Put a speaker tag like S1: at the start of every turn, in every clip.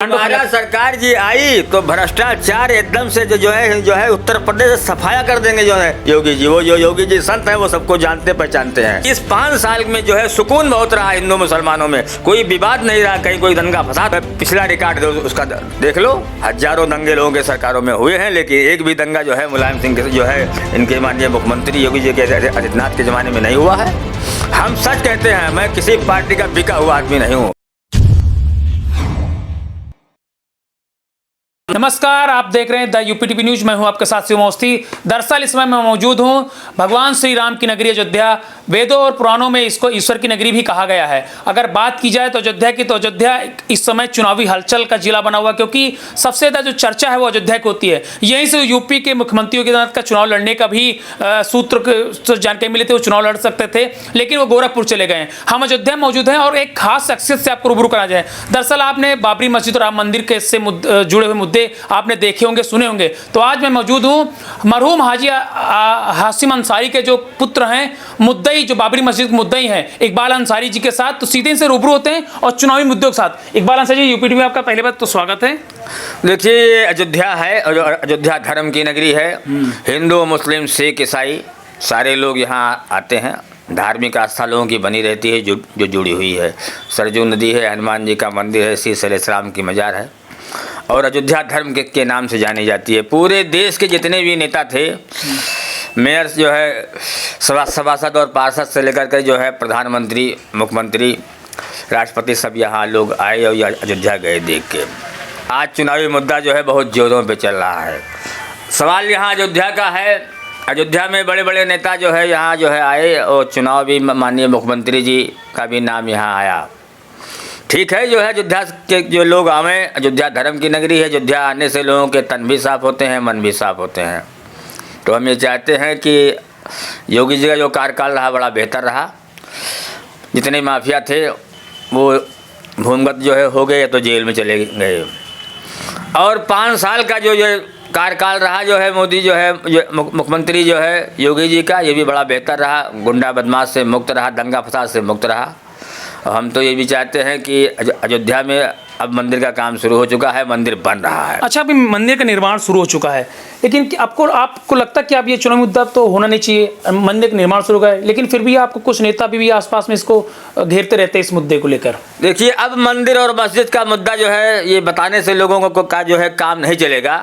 S1: हमारा सरकार जी आई तो भ्रष्टाचार एकदम से जो है उत्तर प्रदेश सफाया कर देंगे जो है योगी जी। वो जो योगी जी संत है वो सबको जानते पहचानते हैं। इस 5 साल में जो है सुकून बहुत रहा हिंदू मुसलमानों में, कोई विवाद नहीं रहा, कहीं कोई दंगा फसाद। पिछला रिकॉर्ड उसका देख लो, हजारों दंगे लोगों के सरकारों में हुए हैं, लेकिन एक भी दंगा जो है मुलायम सिंह के जो है इनके माननीय मुख्यमंत्री योगी जी के आदित्यनाथ के जमाने में नहीं हुआ है। हम सच कहते हैं, मैं किसी पार्टी का बिका हुआ आदमी नहीं हूँ।
S2: नमस्कार, आप देख रहे हैं द यूपीटीवी न्यूज। मैं हूं आपके साथ शिव मौस्ती। दरअसल इस समय मैं मौजूद हूं भगवान श्री राम की नगरी अयोध्या। वेदों और पुराणों में इसको ईश्वर की नगरी भी कहा गया है। अगर बात की जाए तो अयोध्या की, तो अयोध्या इस समय चुनावी हलचल का जिला बना हुआ, क्योंकि सबसे ज्यादा जो चर्चा है वो अयोध्या की होती है। यहीं से यूपी के मुख्यमंत्री योगी आदित्यनाथ का चुनाव लड़ने का भी सूत्र जानकारी मिले थे, वो चुनाव लड़ सकते थे, लेकिन वो गोरखपुर चले गए। हम अयोध्या में मौजूद हैं और एक खास शख्सियत से आपको रूबरू करा जाए। दरअसल आपने बाबरी मस्जिद और राम मंदिर के इससे जुड़े हुए मुद्दे आपने देखे होंगे, सुने होंगे। तो आज मैं मौजूद हूं मरहूम हाजी हाशिम अंसारी के जो पुत्र हैं, मुद्दई, जो बाबरी मस्जिद के मुद्दई हैं, इकबाल अंसारी जी के साथ। तो सीधे से रूबरू होते हैं और चुनावी मुद्दों के साथ। इकबाल अंसारी जी, यूपीटीवी में आपका पहले बात तो स्वागत है।
S1: देखिए, ये अयोध्या है और अयोध्या धर्म की नगरी है। हिंदू, मुस्लिम, सिख, ईसाई सारे लोग यहाँ आते हैं। धार्मिक आस्था लोगों की बनी रहती है जो जुड़ी हुई है। सरजू नदी है, हनुमान जी का मंदिर है, शीश अलैहिस्सलाम की मजार है और अयोध्या धर्म के नाम से जानी जाती है। पूरे देश के जितने भी नेता थे, मेयर जो है, सभासद और पार्षद से लेकर के जो है प्रधानमंत्री, मुख्यमंत्री, राष्ट्रपति, सब यहाँ लोग आए और अयोध्या गए देख के। आज चुनावी मुद्दा जो है बहुत जोरों पे चल रहा है। सवाल यहाँ अयोध्या का है। अयोध्या में बड़े बड़े नेता जो है यहाँ जो है आए और चुनाव भी माननीय मुख्यमंत्री जी का भी नाम यहाँ आया। ठीक है, जो है अयोध्या के जो लोग आवे, अयोध्या धर्म की नगरी है। अयोध्या आने से लोगों के तन भी साफ होते हैं, मन भी साफ होते हैं। तो हम ये चाहते हैं कि योगी जी का जो कार्यकाल रहा बड़ा बेहतर रहा। जितने माफिया थे वो भूमिगत जो है हो गए, तो जेल में चले गए। और 5 साल का जो कार्यकाल रहा जो है मोदी जो है मुख्यमंत्री जो है योगी जी का, ये भी बड़ा बेहतर रहा। गुंडा बदमाश से मुक्त रहा, दंगा फसाद से मुक्त रहा। हम तो ये भी चाहते हैं कि अयोध्या में अब मंदिर का काम शुरू हो चुका है, मंदिर बन रहा है।
S2: अच्छा, अभी मंदिर का निर्माण शुरू हो चुका है, लेकिन आपको लगता है कि अब ये चुनावी मुद्दा तो होना नहीं चाहिए? मंदिर का निर्माण शुरू हो गया है, लेकिन फिर भी आपको कुछ नेता भी आसपास में इसको घेरते रहते हैं इस मुद्दे को लेकर।
S1: देखिए, अब मंदिर और मस्जिद का मुद्दा जो है ये बताने से लोगों को का जो है काम नहीं चलेगा।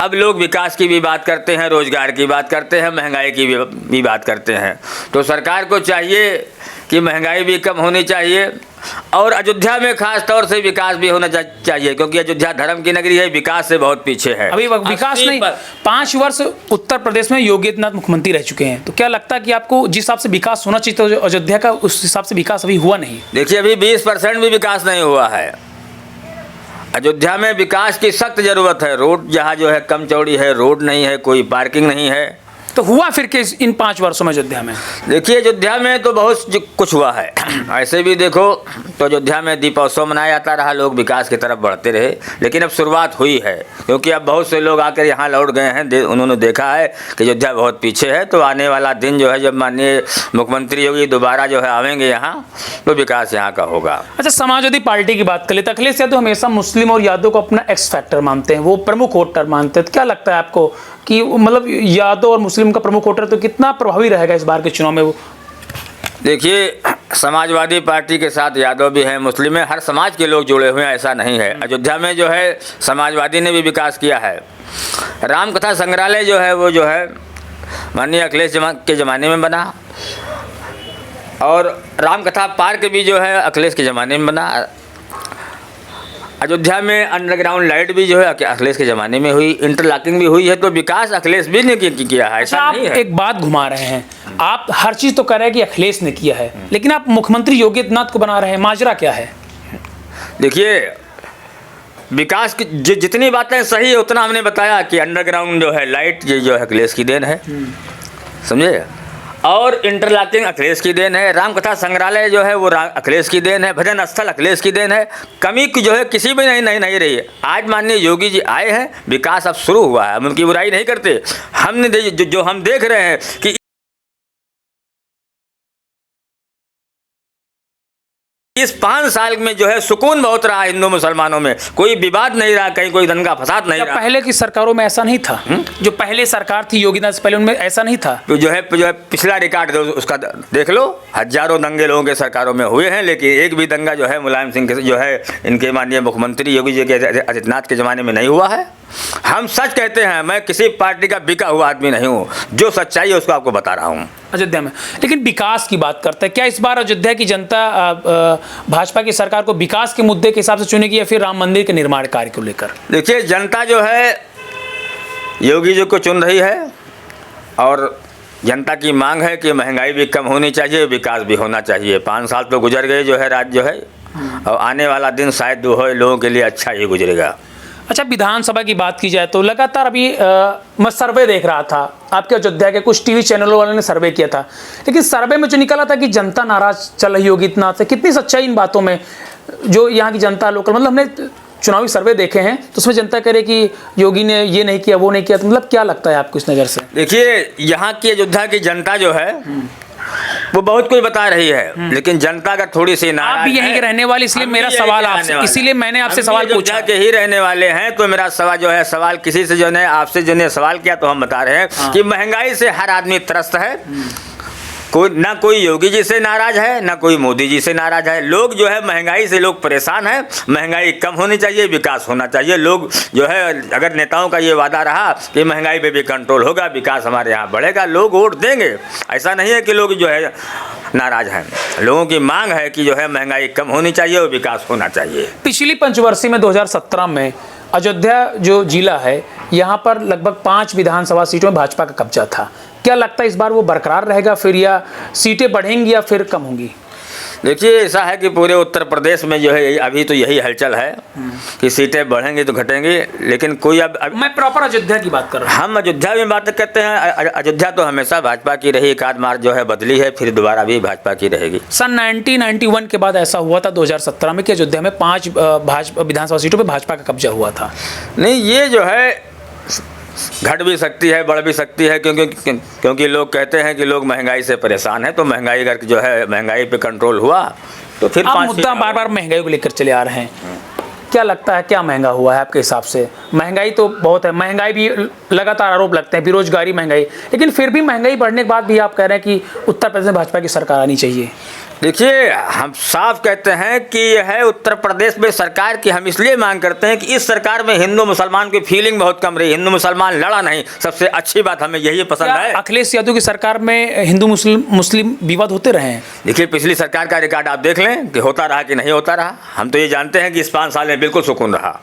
S1: अब लोग विकास की भी बात करते हैं, रोजगार की बात करते हैं, महंगाई की भी बात करते हैं। तो सरकार को चाहिए कि महंगाई भी कम होनी चाहिए और अयोध्या में खास तौर से विकास भी होना चाहिए, क्योंकि अयोध्या धर्म की नगरी है, विकास से बहुत पीछे है।
S2: अभी विकास नहीं, 5 वर्ष उत्तर प्रदेश में योगी आदित्यनाथ मुख्यमंत्री रह चुके हैं। तो क्या लगता है कि आपको जिस हिसाब से विकास होना चाहिए तो अयोध्या का उस हिसाब से विकास अभी हुआ नहीं?
S1: देखिए, अभी 20% भी विकास नहीं हुआ है। अयोध्या में विकास की सख्त जरूरत है। रोड जहाँ जो है कम चौड़ी है, रोड नहीं है, कोई पार्किंग नहीं है।
S2: तो हुआ फिर के इन 5 वर्षों में अयोध्या में?
S1: देखिए, अयोध्या में तो बहुत कुछ हुआ है। ऐसे भी देखो तो अयोध्या में दीपोत्सव मनाया जाता रहा, लोग विकास की तरफ बढ़ते रहे। लेकिन अब शुरुआत हुई है, क्योंकि अब बहुत से लोग आकर यहाँ लौट गए हैं। उन्होंने देखा है कि अयोध्या बहुत पीछे है। तो आने वाला दिन जो है, जब माननीय मुख्यमंत्री योगी दोबारा जो है आवेंगे यहाँ, तो विकास यहाँ का होगा।
S2: अच्छा, समाजवादी पार्टी की बात करें तो अखिलेश यादव हमेशा मुस्लिम और यादव को अपना एक्स फैक्टर मानते हैं, वो प्रमुख वोटर मानते हैं। तो क्या लगता है आपको कि मतलब यादव और मुस्लिम का प्रमुख वोटर तो कितना प्रभावी रहेगा इस बार के चुनाव में? वो
S1: देखिए, समाजवादी पार्टी के साथ यादव भी हैं, मुस्लिम है, हर समाज के लोग जुड़े हुए हैं, ऐसा नहीं है। अयोध्या में जो है समाजवादी ने भी विकास किया है। रामकथा संग्रहालय जो है वो जो है माननीय अखिलेश के ज़माने में बना, और रामकथा पार्क भी जो है अखिलेश के ज़माने में बना। अयोध्या में अंडरग्राउंड लाइट भी जो है अखिलेश के ज़माने में हुई, इंटरलॉकिंग भी हुई है। तो विकास अखिलेश भी ने किया है, ऐसा नहीं है।
S2: एक बात घुमा रहे हैं, आप हर चीज़ तो कह रहे हैं कि अखिलेश ने किया है, लेकिन आप मुख्यमंत्री योगी आदित्यनाथ को बना रहे हैं, माजरा क्या है? देखिए,
S1: विकास की जितनी बातें सही है उतना हमने बताया कि अंडरग्राउंड जो है लाइट ये जो है अखिलेश की देन है, समझे, और इंटरलॉकिंग अखिलेश की देन है। रामकथा संग्रहालय जो है वो अखिलेश की देन है। भजन स्थल अखिलेश की देन है। कमी की जो है किसी भी नहीं रही है। आज माननीय योगी जी आए हैं, विकास अब शुरू हुआ है। हम उनकी बुराई नहीं करते। हमने जो हम देख रहे हैं कि इस 5 साल में जो है सुकून बहुत रहा हिंदू मुसलमानों में, कोई विवाद नहीं रहा, कहीं कोई दंगा फसाद नहीं रहा।
S2: पहले की सरकारों में ऐसा नहीं था। जो पहले सरकार थी योगीनाथ से पहले, उनमें ऐसा नहीं था।
S1: तो जो है पिछला रिकॉर्ड उसका देख लो, हजारों दंगे लोगों के सरकारों में हुए हैं, लेकिन एक भी दंगा जो है मुलायम सिंह के जो है इनके माननीय मुख्यमंत्री योगी जी के आदित्यनाथ के ज़माने में नहीं हुआ है। हम सच कहते हैं, मैं किसी पार्टी का बिका हुआ आदमी नहीं हूँ, जो सच्चाई है उसको आपको बता रहा हूँ।
S2: अयोध्या में लेकिन विकास की बात करते हैं, क्या इस बार अयोध्या की जनता भाजपा की सरकार को विकास के मुद्दे के हिसाब से चुनेगी या फिर राम मंदिर के निर्माण कार्य को लेकर?
S1: देखिए, जनता जो है योगी जी को चुन रही है और जनता की मांग है कि महंगाई भी कम होनी चाहिए, विकास भी होना चाहिए। 5 साल तो गुजर गए जो है राज्य जो है, और आने वाला दिन शायद जो है लोगों के लिए अच्छा ही गुजरेगा।
S2: अच्छा, विधानसभा की बात की जाए तो लगातार अभी मैं सर्वे देख रहा था, आपके अयोध्या के कुछ टीवी चैनलों वालों ने सर्वे किया था, लेकिन सर्वे में जो निकला था कि जनता नाराज चल रही होगी इतना से, कितनी सच्चाई इन बातों में? जो यहाँ की जनता लोकल, मतलब हमने चुनावी सर्वे देखे हैं तो उसमें जनता कह रही कि योगी ने ये नहीं किया वो नहीं किया, तो मतलब क्या लगता है आपको इस नज़र से?
S1: देखिए, यहाँ की अयोध्या की जनता जो है वो बहुत कुछ बता रही है, लेकिन जनता का थोड़ी सी नाराज है।
S2: आप भी यहीं के रहने वाले, इसलिए मेरा सवाल आपसे, इसीलिए मैंने आपसे सवाल पूछा
S1: के ही रहने वाले हैं, तो मेरा सवाल जो है, सवाल किसी से जो है आपसे जो ने सवाल किया तो हम बता रहे हैं कि महंगाई से हर आदमी त्रस्त है। ना कोई योगी जी से नाराज है, ना कोई मोदी जी से नाराज है। लोग जो है महंगाई से लोग परेशान है। महंगाई कम होनी चाहिए, विकास होना चाहिए। लोग जो है, अगर नेताओं का ये वादा रहा कि महंगाई पे भी कंट्रोल होगा, विकास हमारे यहाँ बढ़ेगा, लोग वोट देंगे। ऐसा नहीं है कि लोग जो है नाराज हैं। लोगों की मांग है कि जो है महंगाई कम होनी चाहिए और विकास होना चाहिए।
S2: पिछली पंचवर्षीय में 2017 में अयोध्या जो जिला है, यहाँ पर लगभग 5 विधानसभा सीटों में भाजपा का कब्जा था। क्या लगता है इस बार वो बरकरार रहेगा फिर, या सीटें बढ़ेंगी या फिर कम होंगी?
S1: देखिए, ऐसा है कि पूरे उत्तर प्रदेश में जो है अभी तो यही हलचल है कि सीटें बढ़ेंगी तो घटेंगी, लेकिन कोई अब
S2: मैं प्रॉपर अयोध्या की बात कर रहा हूँ।
S1: हम अयोध्या में बात करते हैं। अयोध्या तो हमेशा भाजपा की रही, एक आध मार जो है बदली है, फिर दोबारा भी भाजपा की रहेगी।
S2: सन 1991 के बाद ऐसा हुआ था 2017 में कि अयोध्या में 5 भाजपा विधानसभा सीटों पर भाजपा का कब्जा हुआ था।
S1: नहीं, ये जो है घट भी सकती है, बढ़ भी सकती है, क्योंकि लोग कहते हैं कि लोग महंगाई से परेशान हैं, तो महंगाई अगर जो है महंगाई पे कंट्रोल हुआ तो फिर
S2: आप मुद्दा बार बार महंगाई को लेकर चले आ रहे हैं। क्या लगता है क्या महंगा हुआ है आपके हिसाब से? महंगाई तो बहुत है, महंगाई भी लगातार आरोप लगते हैं, बेरोजगारी, महंगाई, लेकिन फिर भी महंगाई बढ़ने के बाद भी आप कह रहे हैं कि उत्तर प्रदेश में भाजपा की सरकार आनी चाहिए।
S1: देखिए, हम साफ कहते हैं कि यह है उत्तर प्रदेश में सरकार की हम इसलिए मांग करते हैं कि इस सरकार में हिंदू मुसलमान की फीलिंग बहुत कम रही। हिंदू मुसलमान लड़ा नहीं, सबसे अच्छी बात हमें यही पसंद है।
S2: अखिलेश यादव की सरकार में हिंदू मुस्लिम विवाद होते रहे हैं।
S1: देखिए, पिछली सरकार का रिकॉर्ड आप देख लें कि होता रहा कि नहीं होता रहा। हम तो ये जानते हैं कि इस 5 साल में बिल्कुल सुकून रहा।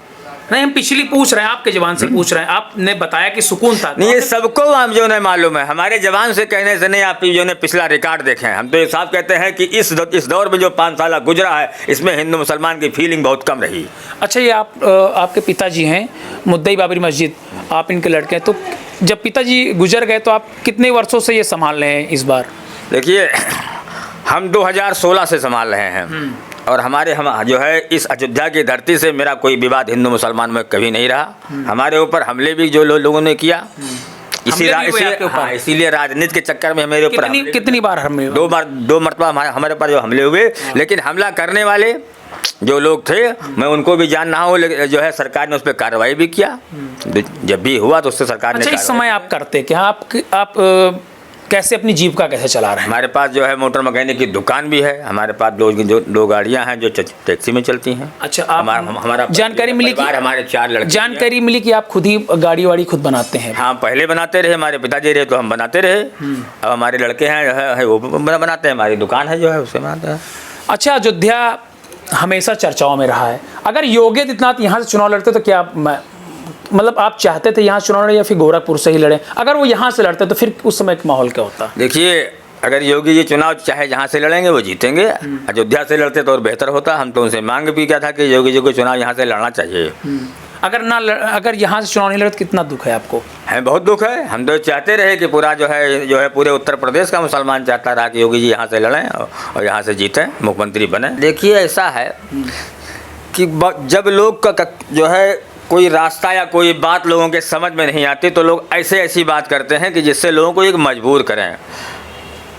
S2: नहीं, हम पिछली पूछ रहे हैं, आपके जवान से पूछ रहे हैं। आपने बताया कि सुकून था।
S1: नहीं, ये सबको हम जो है मालूम है, हमारे जवान से कहने से नहीं। आप जो ने पिछला रिकॉर्ड देखें, हम तो ये साफ कहते हैं कि इस दौर में जो 5 साल गुजरा है, इसमें हिंदू मुसलमान की फीलिंग बहुत कम रही।
S2: अच्छा, ये आपके पिताजी हैं मुद्दई बाबरी मस्जिद, आप इनके लड़के हैं, तो जब पिताजी गुजर गए तो आप कितने वर्षों से ये संभाल रहे हैं इस बार?
S1: देखिए, हम 2016 से संभाल रहे हैं और हम जो है इस अयोध्या की धरती से मेरा कोई विवाद हिंदू मुसलमान में कभी नहीं रहा। हमारे ऊपर हमले भी जो लोगों ने किया, इसीलिए राजनीति के चक्कर में मेरे ऊपर
S2: कितनी बार हमले?
S1: 2 मरतबा हमारे ऊपर जो हमले हुए। लेकिन हमला करने वाले जो लोग थे, मैं उनको भी जान रहा हूँ, जो है सरकार ने उस पर कार्रवाई भी किया। जब भी हुआ तो उससे सरकार ने।
S2: अच्छा, इस समय आप करते क्या? आप कैसे अपनी जीविका कैसे चला रहे हैं?
S1: हमारे पास जो है मोटर मैकेनिक की दुकान भी है। हमारे पास 2 गाड़ियां हैं जो टैक्सी में चलती हैं।
S2: अच्छा, हमारा जानकारी मिली कि
S1: हमारे 4 लड़के,
S2: जानकारी मिली कि आप खुद ही गाड़ी वाड़ी खुद बनाते हैं?
S1: हाँ, पहले बनाते रहे, हमारे पिताजी रहे तो हम बनाते रहे। अब हमारे लड़के हैं जो है वो बनाते हैं, हमारी दुकान है जो है उससे बनाते हैं।
S2: अच्छा, अयोध्या हमेशा चर्चाओं में रहा है। अगर योगी आदित्यनाथ यहाँ से चुनाव लड़ते तो क्या मतलब आप चाहते थे यहाँ चुनाव लड़े या फिर गोरखपुर से ही लड़े? अगर वो यहाँ से लड़ते तो फिर उस समय का माहौल क्या होता?
S1: देखिए, अगर योगी जी चुनाव चाहे जहाँ से लड़ेंगे वो जीतेंगे। अयोध्या से लड़ते तो और बेहतर होता। हम तो उनसे मांग भी किया था कि योगी जी को चुनाव यहाँ से लड़ना चाहिए।
S2: अगर यहाँ से चुनाव नहीं लड़ते कितना दुख है आपको?
S1: है, बहुत दुख है। हम तो चाहते रहे कि पूरा जो है पूरे उत्तर प्रदेश का मुसलमान चाहता रहा कि योगी जी यहाँ से लड़ें और यहाँ से जीतें, मुख्यमंत्री बने। देखिए, ऐसा है कि जब लोग का जो है कोई रास्ता या कोई बात लोगों के समझ में नहीं आती तो लोग ऐसी बात करते हैं कि जिससे लोगों को एक मजबूर करें।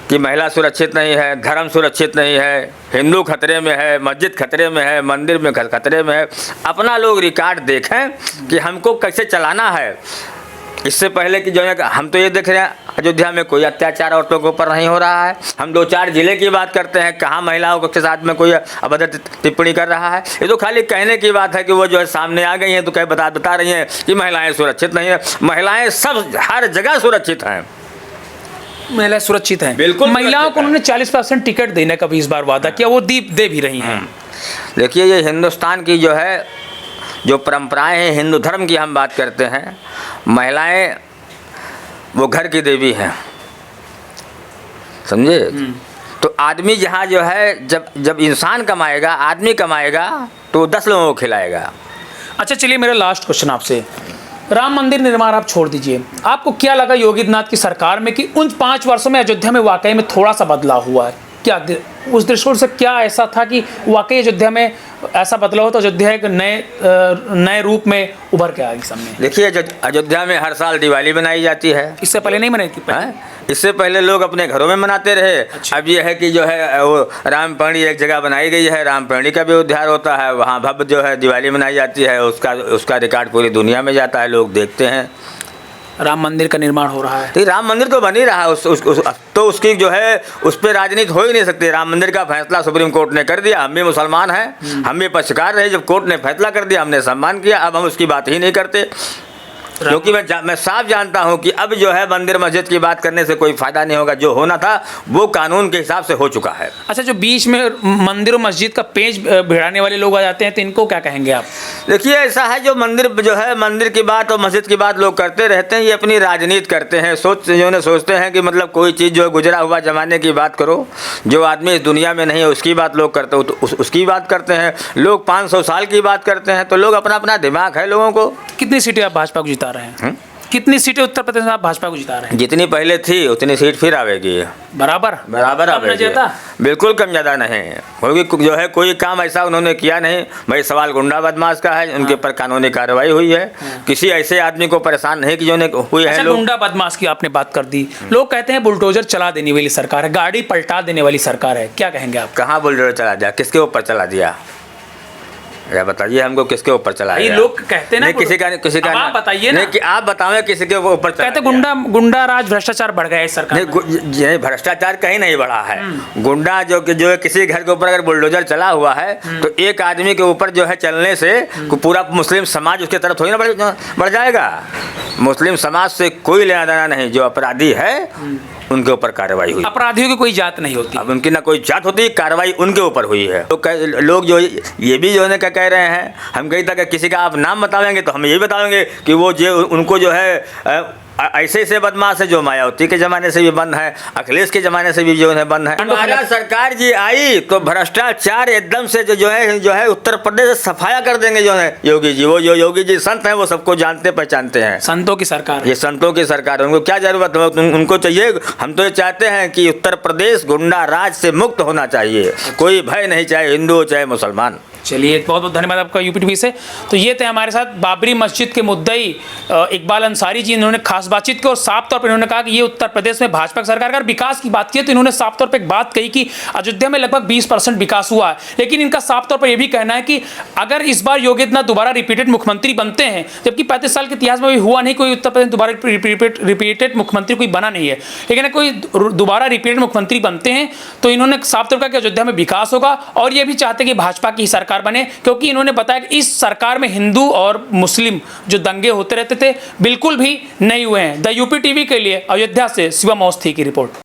S1: कि महिला सुरक्षित नहीं है, धर्म सुरक्षित नहीं है, हिंदू खतरे में है, मस्जिद खतरे में है, मंदिर में खतरे में है। अपना लोग रिकॉर्ड देखें कि हमको कैसे चलाना है। इससे पहले कि जो है हम तो ये देख रहे हैं अयोध्या में कोई अत्याचार औरतों के ऊपर नहीं हो रहा है। हम 2-4 जिले की बात करते हैं, कहाँ महिलाओं के साथ में कोई अभद्र टिप्पणी कर रहा है। ये तो खाली कहने की बात है कि वो जो है सामने आ गई हैं तो कहीं बता रही हैं कि महिलाएं सुरक्षित नहीं है। महिलाएं सब हर जगह सुरक्षित हैं,
S2: महिलाएं सुरक्षित हैं,
S1: बिल्कुल।
S2: महिलाओं को उन्होंने 40% टिकट देने का भी इस बार वादा किया, वो दे भी रही हैं।
S1: देखिए, ये हिंदुस्तान की जो है जो परंपराएं हैं, हिंदू धर्म की हम बात करते हैं, महिलाएं वो घर की देवी हैं, समझे। तो आदमी जहाँ जो है जब इंसान कमाएगा, आदमी कमाएगा तो 10 लोगों को खिलाएगा।
S2: अच्छा, चलिए मेरा लास्ट क्वेश्चन आपसे, राम मंदिर निर्माण आप छोड़ दीजिए, आपको क्या लगा योगी आदित्यनाथ की सरकार में कि उन 5 वर्षों में अयोध्या में वाकई में थोड़ा सा बदलाव हुआ है? क्या उस दृष्टिकोण से क्या ऐसा था कि वाकई अयोध्या में ऐसा बदलाव हो तो अयोध्या एक नए रूप में उभर के आएगी सामने? देखिए,
S1: अयोध्या में हर साल दिवाली मनाई जाती है।
S2: इससे पहले नहीं मनाई थी?
S1: इससे पहले लोग अपने घरों में मनाते रहे।
S2: अच्छा।
S1: अब ये है कि जो है वो रामपरणी एक जगह बनाई गई है, रामपरणी का भी उद्धार होता है, वहाँ भव्य जो है दिवाली मनाई जाती है। उसका रिकॉर्ड पूरी दुनिया में जाता है, लोग देखते हैं।
S2: राम मंदिर का निर्माण हो रहा है,
S1: तो राम मंदिर तो बन ही रहा है, तो उसकी जो है उस पर राजनीति हो ही नहीं सकती। राम मंदिर का फैसला सुप्रीम कोर्ट ने कर दिया, हम भी मुसलमान हैं, हम भी पक्षकार रहे। जब कोर्ट ने फैसला कर दिया, हमने सम्मान किया। अब हम उसकी बात ही नहीं करते, क्योंकि मैं साफ जानता हूं कि अब जो है मंदिर मस्जिद की बात करने से कोई फायदा नहीं होगा। जो होना था वो कानून के हिसाब से हो चुका है।
S2: अच्छा, जो बीच में मंदिर और मस्जिद का पेच भिड़ाने वाले लोग आ जाते हैं, तो इनको क्या कहेंगे आप?
S1: देखिए, ऐसा है, जो मंदिर की बात और मस्जिद की बात लोग करते रहते हैं, ये अपनी राजनीति करते हैं। सोचते हैं कि मतलब कोई चीज़ जो है गुजरा हुआ जमाने की बात करो, जो आदमी इस दुनिया में नहीं है उसकी बात लोग करते हो, तो उसकी बात करते हैं। लोग 500 साल की बात करते हैं, तो लोग अपना अपना दिमाग है लोगों को।
S2: कितनी सीटें आप भाजपा को जिता रहे हैं? कितनी सीटें उत्तर प्रदेश में आप भाजपा को जिता रहे हैं?
S1: जितनी पहले थी उतनी सीट फिर आवेगी। बराबर आवेगी, बिल्कुल कम ज़्यादा नहीं, क्योंकि जो है कोई काम ऐसा उन्होंने किया नहीं। भाई, सवाल गुंडा बदमाश का है, उनके ऊपर कानूनी कार्रवाई हुई है। किसी ऐसे आदमी को परेशान नहीं कि जो हुई है।
S2: गुंडा बदमाश की आपने बात कर दी, लोग कहते हैं बुलडोजर चला देने वाली सरकार है, गाड़ी पलटा देने वाली सरकार है, क्या कहेंगे आप?
S1: कहाँ बुलडोजर चला दिया, किसके ऊपर चला दिया, या बताइए हमको, किसके ऊपर चला दिया?
S2: लोग कहते हैं ना,
S1: किसी का
S2: आप बताइए ना,
S1: कि आप बताओ किसी के ऊपर
S2: कहते गुंडा राज भ्रष्टाचार बढ़ गया है इस सरकार में।
S1: भ्रष्टाचार कहीं नहीं बढ़ा है। गुंडा जो है किसी घर के ऊपर अगर बुलडोजर चला हुआ है तो एक आदमी के ऊपर जो है चलने से पूरा मुस्लिम समाज उसके तरफ थोड़ी ना बढ़ जाएगा। मुस्लिम समाज से कोई लेना देना नहीं, जो अपराधी है उनके ऊपर कार्रवाई हुई।
S2: अपराधियों की कोई जात नहीं होती,
S1: अब उनकी ना कोई जात होती, कार्रवाई उनके ऊपर हुई है। तो लोग जो ये भी जो है क्या कह रहे हैं, हम कहीं तक किसी का आप नाम बताएंगे तो हम यही बताएंगे कि वो जो उनको जो है ऐसे बदमाश है, जो मायावती के ज़माने से भी बंद है, अखिलेश के ज़माने से भी जो है बंद है। हमारा सरकार जी आई तो भ्रष्टाचार एकदम से जो है उत्तर प्रदेश से सफाया कर देंगे। जो है योगी जी, वो जो योगी जी संत हैं, वो सबको जानते पहचानते हैं।
S2: संतों की सरकार,
S1: ये संतों की सरकार, उनको क्या जरूरत है? उनको चाहिए, हम तो ये चाहते हैं कि उत्तर प्रदेश गुंडा राज से मुक्त होना चाहिए, कोई भय नहीं, चाहे हिंदू हो चाहे मुसलमान।
S2: चलिए, बहुत बहुत धन्यवाद आपका यूपीटीवी से। तो ये थे हमारे साथ बाबरी मस्जिद के मुद्दई इकबाल अंसारी जी। इन्होंने खास बातचीत की और साफ तौर पर इन्होंने कहा कि ये उत्तर प्रदेश में भाजपा सरकार का विकास की बात की तो इन्होंने साफ तौर पर एक बात कही कि अयोध्या में लगभग 20% विकास हुआ है। लेकिन इनका साफ तौर पर यह भी कहना है कि अगर इस बार योगी आदित्यनाथ दोबारा रिपीटेड मुख्यमंत्री बनते हैं, जबकि 35 साल के इतिहास में भी हुआ नहीं, कोई उत्तर प्रदेश दोबारा रिपीटेड मुख्यमंत्री कोई बना नहीं है, लेकिन कोई दोबारा रिपीटेड मुख्यमंत्री बनते हैं तो इन्होंने साफ तौर पर कहा कि अयोध्या में विकास होगा। और ये भी चाहते कि भाजपा की सरकार बने, क्योंकि इन्होंने बताया कि इस सरकार में हिंदू और मुस्लिम जो दंगे होते रहते थे बिल्कुल भी नहीं हुए हैं। द यूपी टीवी के लिए अयोध्या से शिवम अवस्थी की रिपोर्ट।